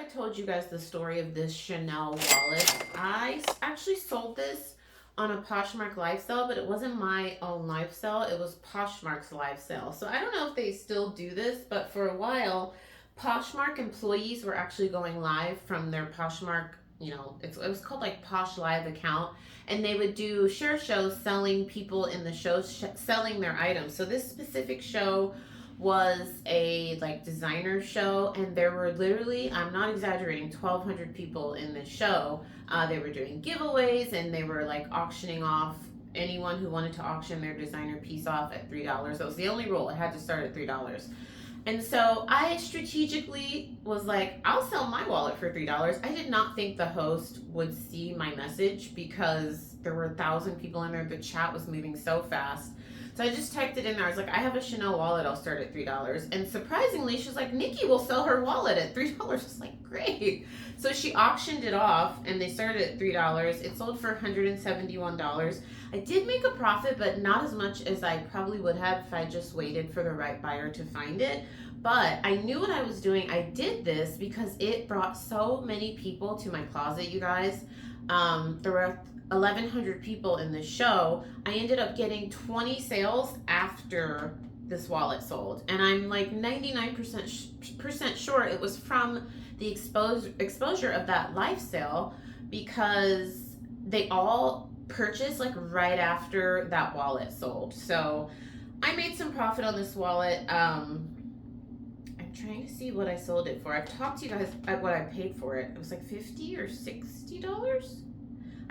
I've told you guys the story of this Chanel wallet. I actually sold this on a Poshmark live sale, but it wasn't my own live sale. It was Poshmark's live sale. So I don't know if they still do this, but for a while, Poshmark employees were actually going live from their Poshmark, it was called like Posh Live account, and they would do share shows selling people in the shows selling their items. So this specific show was a like designer show, and there were literally, I'm not exaggerating, 1,200 people in the show. They were doing giveaways, and they were like auctioning off anyone who wanted to auction their designer piece off at $3. That was the only rule. It had to start at $3. And so I strategically was like, I'll sell my wallet for $3. I did not think the host would see my message because there were 1,000 people in there. The chat was moving so fast. So I just typed it in there. I was like, I have a Chanel wallet. I'll start at $3. And surprisingly, she was like, Nikki will sell her wallet at $3. I was like, great. So she auctioned it off, and they started at $3. It sold for $171. I did make a profit, but not as much as I probably would have if I just waited for the right buyer to find it. But I knew what I was doing. I did this because it brought so many people to my closet, you guys. There were 1,100 people in the show. I ended up getting 20 sales after this wallet sold, and I'm like 99% sure it was from the exposure of that life sale, because they all purchased like right after that wallet sold. So I made some profit on this wallet. I'm trying to see what I sold it for. I've talked to you guys at what I paid for it. It was like $50 or $60.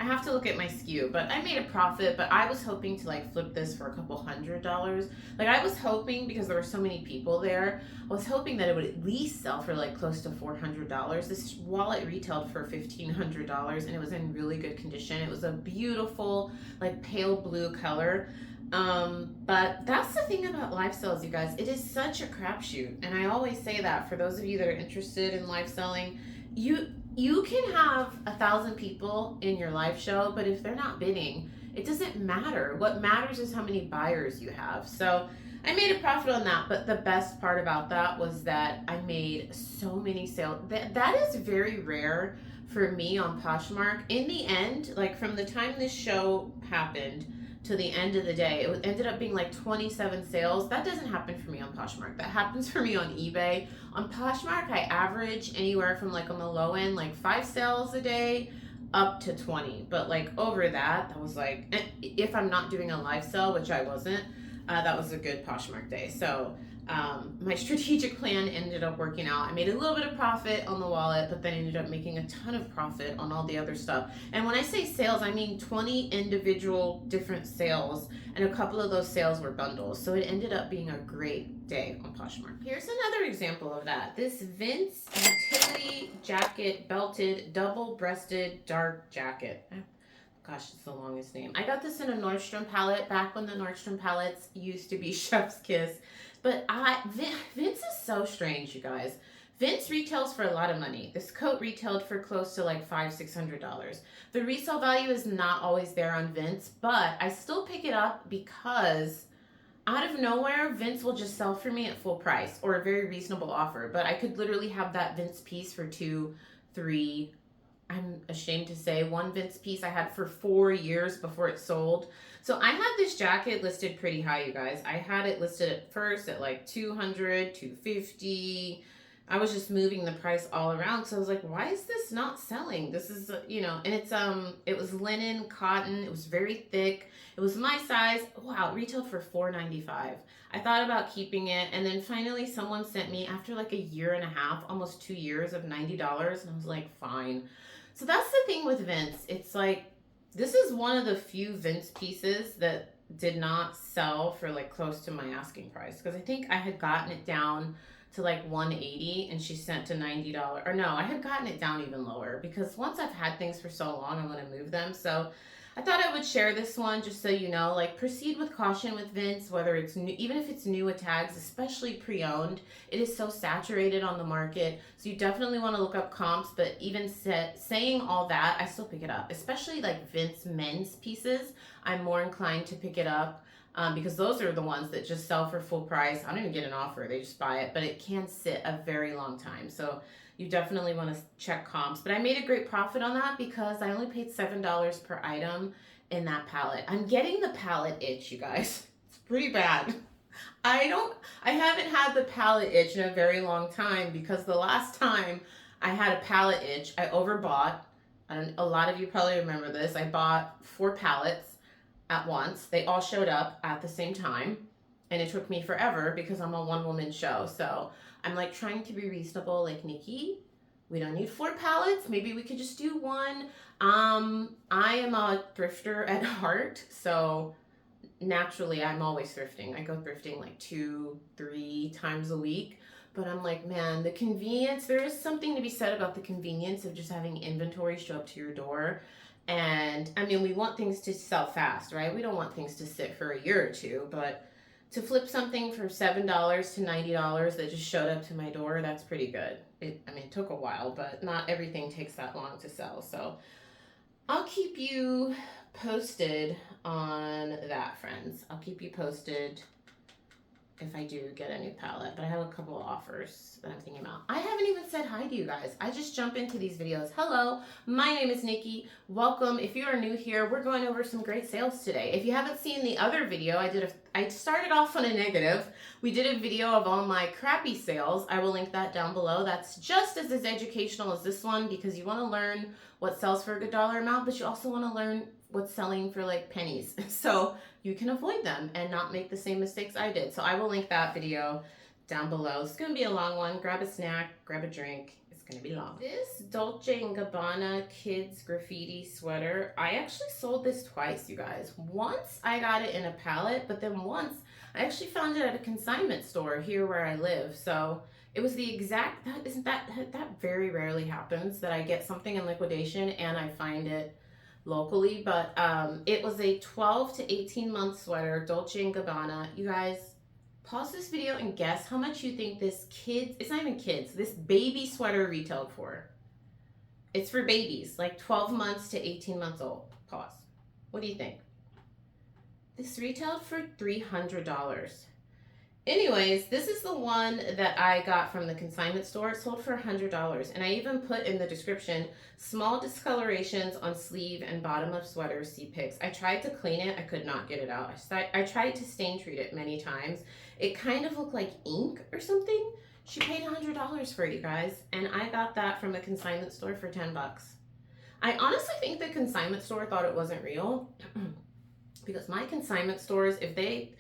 I have to look at my SKU, but I made a profit. But I was hoping to like flip this for a couple $100. Like I was hoping, because there were so many people there, I was hoping that it would at least sell for like close to $400. This wallet retailed for $1,500, and it was in really good condition. It was a beautiful like pale blue color. But that's the thing about live sales, you guys. It is such a crapshoot, and I always say that for those of you that are interested in live selling, you can have 1,000 people in your live show, but if they're not bidding, it doesn't matter. What matters is how many buyers you have. So I made a profit on that, but the best part about that was that I made so many sales. That is very rare for me on Poshmark. In the end, like from the time this show happened to the end of the day, it ended up being like 27 sales. That doesn't happen for me on Poshmark. That happens for me on eBay. On Poshmark, I average anywhere from like on the low end, like 5 sales a day up to 20. But like over that, that was like, if I'm not doing a live sale, which I wasn't, that was a good Poshmark day. So my strategic plan ended up working out. I made a little bit of profit on the wallet, but then ended up making a ton of profit on all the other stuff. And when I say sales, I mean 20 individual different sales, and a couple of those sales were bundles. So it ended up being a great day on Poshmark. Here's another example of that. This Vince utility jacket, belted, double-breasted dark jacket. Gosh, it's the longest name. I got this in a Nordstrom palette back when the Nordstrom palettes used to be Chef's Kiss. But Vince is so strange, you guys. Vince retails for a lot of money. This coat retailed for close to like $500-600. The resale value is not always there on Vince, but I still pick it up because out of nowhere, Vince will just sell for me at full price or a very reasonable offer. But I could literally have that Vince piece for 2, 3, I'm ashamed to say, one Vince piece I had for 4 years before it sold. So I had this jacket listed pretty high, you guys. I had it listed at first at like $200, $250. I was just moving the price all around. So I was like, why is this not selling? This is, and it was linen, cotton. It was very thick. It was my size. Wow, it retailed for $495. I thought about keeping it. And then finally someone sent me, after like a year and a half, almost 2 years, of $90. And I was like, fine. So that's the thing with Vince. It's like, this is one of the few Vince pieces that did not sell for like close to my asking price. Because I think I had gotten it down to like $180 and she sent to $90. Or no, I had gotten it down even lower, because once I've had things for so long, I'm going to move them. So I thought I would share this one just so you know, like, proceed with caution with Vince, whether it's new, even if it's new with tags, especially pre-owned. It is so saturated on the market. So you definitely want to look up comps, but even saying all that, I still pick it up, especially like Vince men's pieces. I'm more inclined to pick it up. Because those are the ones that just sell for full price. I don't even get an offer, they just buy it, but it can sit a very long time. So you definitely want to check comps. But I made a great profit on that because I only paid $7 per item in that palette. I'm getting the palette itch, you guys. It's pretty bad. I haven't had the palette itch in a very long time because the last time I had a palette itch, I overbought. And a lot of you probably remember this. I bought 4 palettes at once. They all showed up at the same time, and it took me forever because I'm a one-woman show. So I'm like trying to be reasonable, like, Nikki, we don't need 4 palettes. Maybe we could just do 1. I am a thrifter at heart, so naturally I'm always thrifting. I go thrifting like 2-3 times a week. But I'm like, man, the convenience, there is something to be said about the convenience of just having inventory show up to your door. And I mean, we want things to sell fast, right? We don't want things to sit for a year or two, but to flip something from $7 to $90 that just showed up to my door, that's pretty good. It took a while, but not everything takes that long to sell. So I'll keep you posted on that, friends. I'll keep you posted if I do get a new palette, but I have a couple of offers that I'm thinking about. I haven't even said hi to you guys. I just jump into these videos. Hello, my name is Nikki. Welcome. If you are new here, we're going over some great sales today. If you haven't seen the other video, I started off on a negative. We did a video of all my crappy sales. I will link that down below. That's just as educational as this one because you want to learn what sells for a good dollar amount, but you also want to learn what's selling for like pennies. So you can avoid them and not make the same mistakes I did. So I will link that video down below. It's going to be a long one. Grab a snack, grab a drink. It's going to be long. This Dolce & Gabbana kids graffiti sweater, I actually sold this twice, you guys. Once I got it in a pallet, but then once I actually found it at a consignment store here where I live. So it was the exact, that very rarely happens that I get something in liquidation and I find it locally, but it was a 12 to 18 month sweater, Dolce & Gabbana. You guys, pause this video and guess how much you think this it's not even kids, this baby sweater retailed for. It's for babies, like 12 months to 18 months old. Pause. What do you think? This retailed for $300. Anyways, this is the one that I got from the consignment store. It sold for $100. And I even put in the description, small discolorations on sleeve and bottom of sweater, see pics. I tried to clean it. I could not get it out. I tried to stain treat it many times. It kind of looked like ink or something. She paid $100 for it, you guys. And I got that from a consignment store for 10 bucks. I honestly think the consignment store thought it wasn't real. Because my consignment stores, if they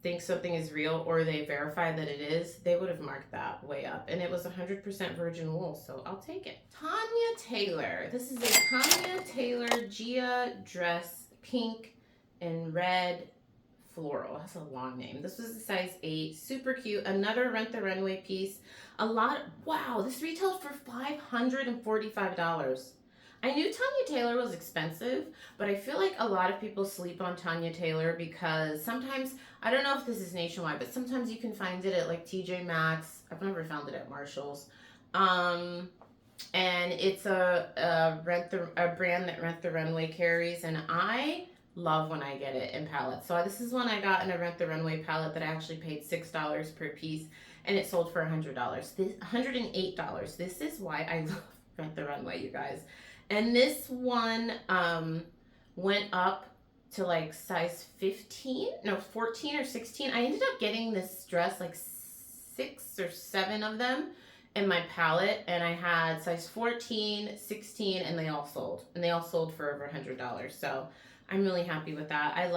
think something is real or they verify that it is, they would have marked that way up. And it was 100% virgin wool, so I'll take it. Tanya Taylor. This is a Tanya Taylor Gia dress, pink and red floral. That's a long name. This was a size 8, super cute. Another Rent the Runway piece. Wow, this retailed for $545. I knew Tanya Taylor was expensive, but I feel like a lot of people sleep on Tanya Taylor because sometimes, I don't know if this is nationwide, but sometimes you can find it at like TJ Maxx. I've never found it at Marshall's. And it's a brand that Rent the Runway carries, and I love when I get it in pallets. So this is one I got in a Rent the Runway pallet that I actually paid $6 per piece, and it sold for $100. $108. This is why I love Rent the Runway, you guys. And this one went up to like size 14 or 16. I ended up getting this dress, like 6 or 7 of them in my palette. And I had size 14, 16, and they all sold. And they all sold for over $100. So I'm really happy with that. I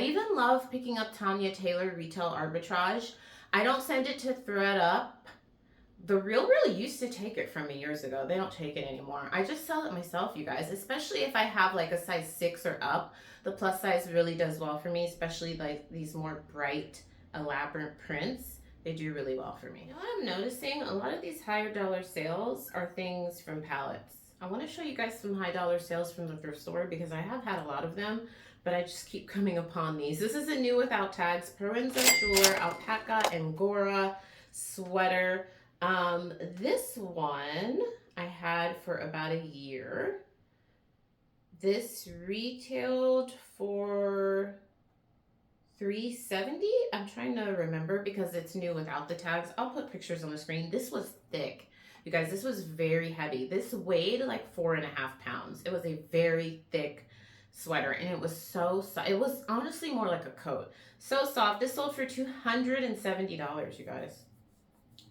even love picking up Tanya Taylor retail arbitrage. I don't send it to ThredUp. The Real used to take it from me years ago. They don't take it anymore. I just sell it myself, you guys, especially if I have like a size 6 or up. The plus size really does well for me, especially like these more bright, elaborate prints. They do really well for me. You know what I'm noticing? A lot of these higher dollar sales are things from Pallettes. I want to show you guys some high dollar sales from the thrift store because I have had a lot of them, but I just keep coming upon these. This is a new without tags, Provenza Shore Alpaca Angora sweater. This one I had for about a year. This retailed for $370. I'm trying to remember because it's new without the tags. I'll put pictures on the screen. This was thick. You guys, this was very heavy. This weighed like 4.5 pounds. It was a very thick sweater, and it was so soft. It was honestly more like a coat. So soft. This sold for $270, you guys.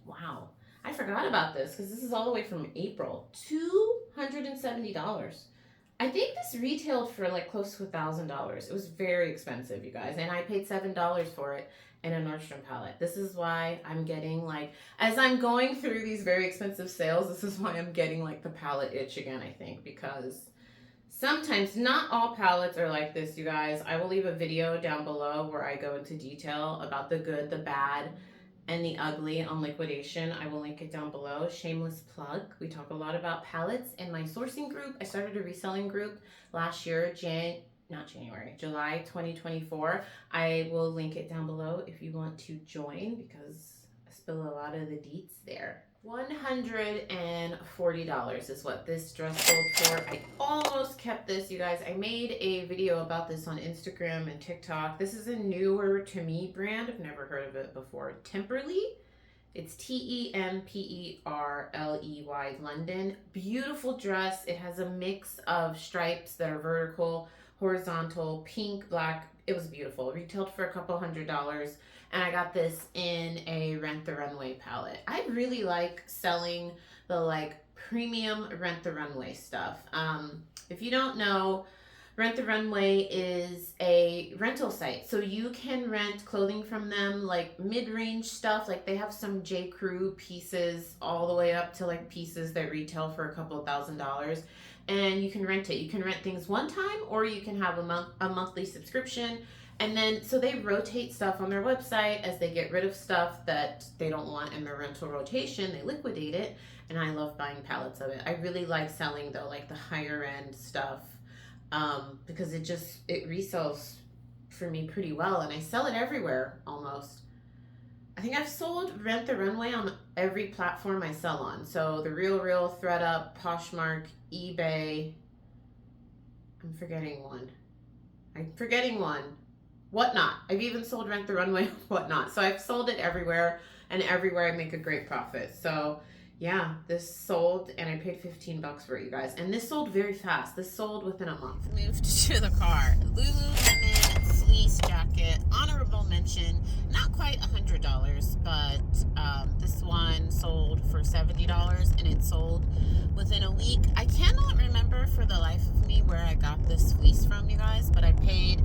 Wow. I forgot about this because this is all the way from April. $270. I think this retailed for like close to $1,000. It was very expensive, you guys, and I paid $7 for it in a Nordstrom palette. This is why I'm getting like, as I'm going through these very expensive sales, this is why I'm getting like the palette itch again, I think, because sometimes, not all palettes are like this, you guys. I will leave a video down below where I go into detail about the good, the bad, and the ugly on liquidation. I will link it down below. Shameless plug. We talk a lot about palettes in my sourcing group. I started a reselling group last year, July 2024. I will link it down below if you want to join, because I spill a lot of the deets there. $140 is what this dress sold for. I almost kept this, you guys. I made a video about this on Instagram and TikTok. This is a newer to me brand. I've never heard of it before. Temperley. It's Temperley, London. Beautiful dress. It has a mix of stripes that are vertical, horizontal, pink, black. It was beautiful. Retailed for a couple $100. And I got this in a Rent the Runway palette. I really like selling the like premium Rent the Runway stuff. If you don't know, Rent the Runway is a rental site. So you can rent clothing from them, like mid-range stuff. Like they have some J. Crew pieces all the way up to like pieces that retail for a couple $1,000s. And you can rent it. You can rent things one time, or you can have a monthly subscription. And then, so they rotate stuff on their website as they get rid of stuff that they don't want in their rental rotation. They liquidate it, and I love buying pallets of it. I really like selling, though, like the higher end stuff, because it resells for me pretty well, and I sell it everywhere almost. I think I've sold Rent the Runway on every platform I sell on. So the RealReal, ThredUp, Poshmark, eBay. I'm forgetting one. Whatnot. I've even sold Rent the Runway, Whatnot. So I've sold it everywhere, and everywhere I make a great profit. So yeah, this sold, and I paid $15 for it, you guys. And this sold very fast. This sold within a month. Moved to the car. Lululemon fleece jacket, honorable mention. Not quite $100, but this one sold for $70, and it sold within a week. I cannot remember for the life of me where I got this fleece from, you guys, but I paid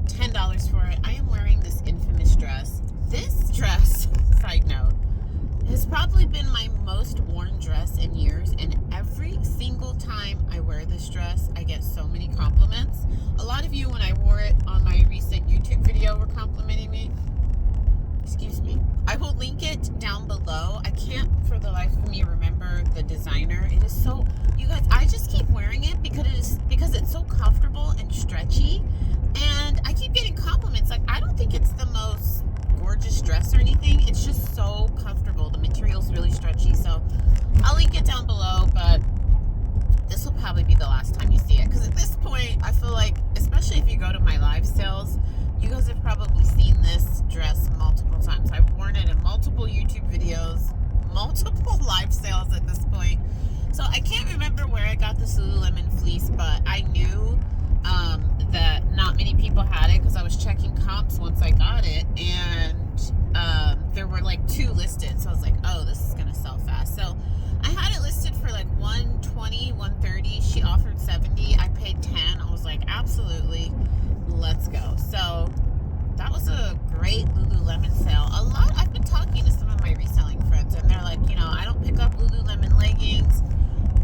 $10 for it. I am wearing this infamous dress. This dress, side note, has probably been my most worn dress in years, and every single time I wear this dress, I get so many compliments. A lot of you, when I wore it on my recent YouTube video, were complimenting me. Excuse me. I will link it down below. I can't for the life of me remember the designer. It is so, you guys, I just keep wearing it because it's so comfortable and stretchy, and I keep getting compliments. Like, I don't think it's the most gorgeous dress or anything. It's just so comfortable. The material's really stretchy, so I'll link it down below, but this will probably be the last time you see it, because at this point, I feel like, especially if you go to my live sales, you guys have probably seen this dress multiple times. I've worn it in multiple YouTube videos, multiple live sales at this point. So I can't remember where I got this Lululemon fleece, but I knew that not many people had it because I was checking comps once I got it, and there were like 2 listed. So I was like, oh, this is gonna sell fast. So I had it listed for like $120, $130. She offered $70. I paid $10. I was like, absolutely, let's go. So that was a great Lululemon sale. I've been talking to some of my reselling friends, and they're like, I don't pick up Lululemon leggings.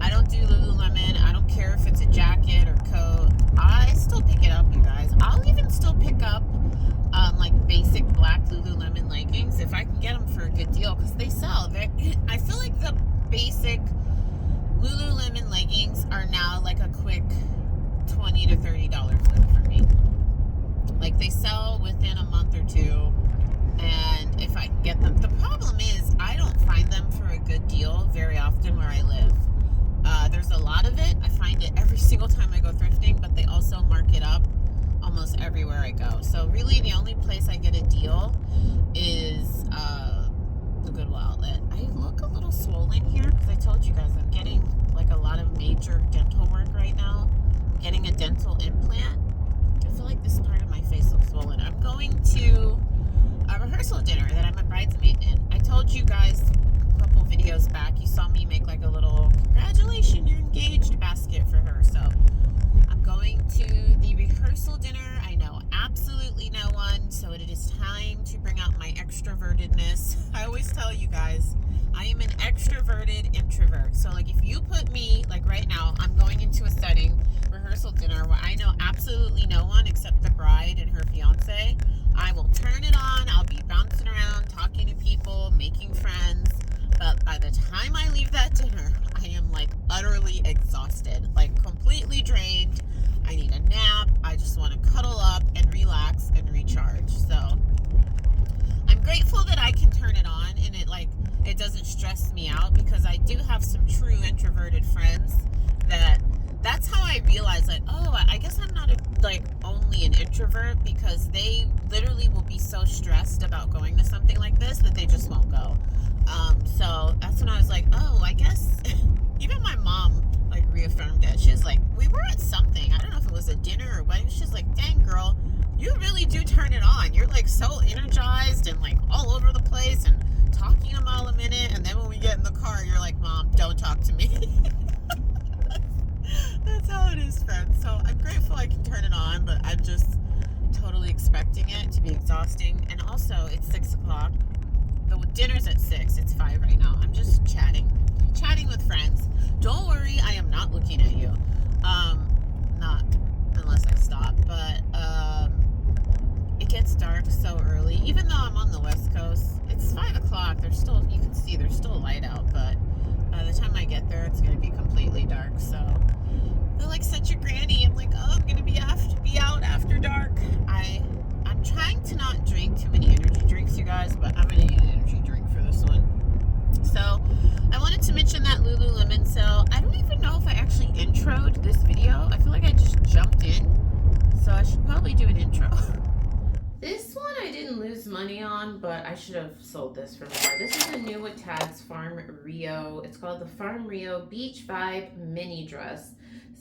I don't do Lululemon. I don't care if it's a jacket or coat. I still pick it up, you guys. I'll even still pick up like basic black Lululemon leggings if I can get them for a good deal, because they sell. I feel like the basic Lululemon leggings are now like a quick $20 to $30 flip for me. Like, they sell within a month or two, and if I can get them. The problem is I don't find them for a good deal very often where I live. There's a lot of it. I find it every single time I go thrifting, but they also mark it up almost everywhere I go. So really the only place I get a deal is Goodwill outlet. I look a little swollen here because I told you guys I'm getting like a lot of major dental work right now. I'm getting a dental implant. I feel like this part of my face looks swollen. I'm going to a rehearsal dinner that I'm a bridesmaid in. I told you guys a couple videos back, you saw me make like a little congratulations, you're engaged basket for her. So I'm going to the rehearsal dinner. I know absolutely no one, so it is time to bring out my extrovertedness. I always tell you guys, I am an extroverted introvert. So like if you put me, like right now, I'm going into a setting, rehearsal dinner, where I know absolutely no one except the bride and her fiance. I will turn it on, I'll be bouncing around, talking to people, making friends. But by the time I leave that dinner, I am like utterly exhausted, like completely drained. I need a nap. I just want to cuddle up and relax and recharge. So I'm grateful that I can turn it on and it doesn't stress me out, because I do have some true introverted friends that's how I realize like, oh, I guess I'm not only an introvert, because they literally will be so stressed about going to something like this that they just won't go. So that's when I was like, oh, I guess even my mom like reaffirmed it. She was like, we were at something, I don't know if it was a dinner or wedding. She's like, dang girl, you really do turn it on. You're like so energized and like all over the place and talking a mile a minute, and then when we get in the car, you're like, Mom, don't talk to me. That's how it is, friends. So I'm grateful I can turn it on, but I'm just totally expecting it to be exhausting. And also, it's 6 o'clock. The dinner's at 6. It's 5 right now. I'm just chatting with friends. Don't worry, I am not looking at you. Not unless I stop. But it gets dark so early. Even though I'm on the West Coast, it's 5 o'clock. You can see there's still light out, but by the time I get there, it's gonna be completely dark. So they're like such a granny. I'm like, oh, I'm gonna be out after dark. I'm trying to not drink too many energy drinks, you guys, but I'm gonna need an energy drink for this one. So I wanted to mention that Lululemon sale. I don't even know if I actually introed this video. I feel like I just jumped in, so I should probably do an intro. This one I didn't lose money on, but I should have sold this for more. This is a new with tags Farm Rio. It's called the Farm Rio Beach Vibe Mini Dress,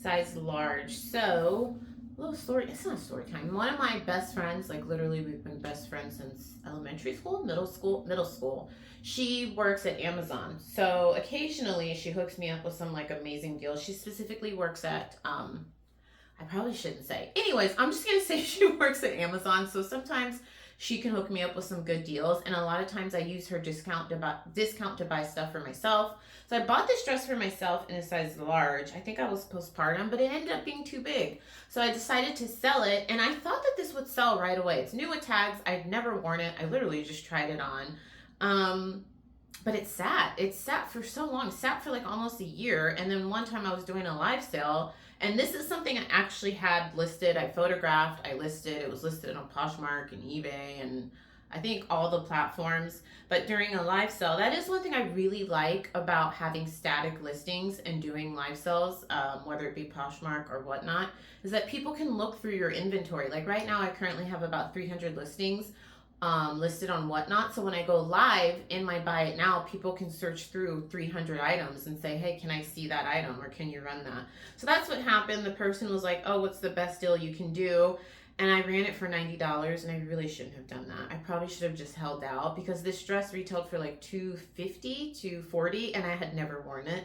size large. So, a little story. It's not a story time. One of my best friends, like literally we've been best friends since elementary school, middle school. She works at Amazon. So occasionally she hooks me up with some like amazing deals. She specifically works at, I probably shouldn't say. Anyways, I'm just going to say she works at Amazon. So sometimes she can hook me up with some good deals. And a lot of times I use her discount to buy stuff for myself. So I bought this dress for myself in a size large. I think I was postpartum, but it ended up being too big. So I decided to sell it. And I thought that this would sell right away. It's new with tags. I'd never worn it. I literally just tried it on. But it sat for so long. It sat for like almost a year. And then one time I was doing a live sale, and this is something I actually had listed. I photographed, I listed. It was listed on Poshmark and eBay and I think all the platforms. But during a live sale, that is one thing I really like about having static listings and doing live sales, whether it be Poshmark or whatnot, is that people can look through your inventory. Like right now, I currently have about 300 listings listed on Whatnot. So when I go live in my Buy It Now, people can search through 300 items and say, hey, can I see that item, or can you run that? So that's what happened. The person was like, oh, what's the best deal you can do? And I ran it for $90, and I really shouldn't have done that. I probably should have just held out, because this dress retailed for like $250, $240, and I had never worn it.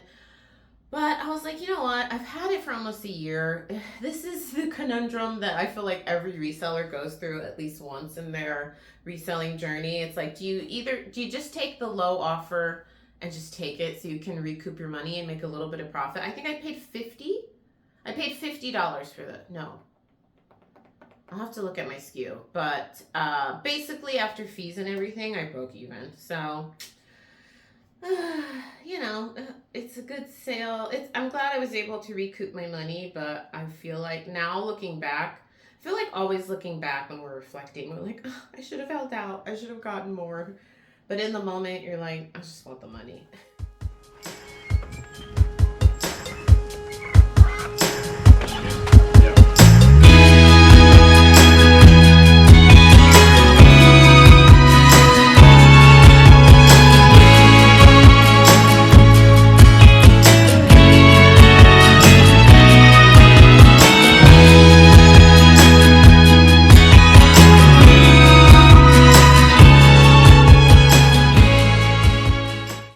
But I was like, you know what? I've had it for almost a year. This is the conundrum that I feel like every reseller goes through at least once in their reselling journey. It's like, do you just take the low offer and just take it so you can recoup your money and make a little bit of profit? I think I paid $50. I paid $50 for no. I'll have to look at my SKU. But basically after fees and everything, I broke even. So you know, it's a good sale. I'm glad I was able to recoup my money, but I feel like now looking back, I feel like always looking back when we're reflecting, we're like, oh, I should have held out. I should have gotten more. But in the moment, you're like, I just want the money.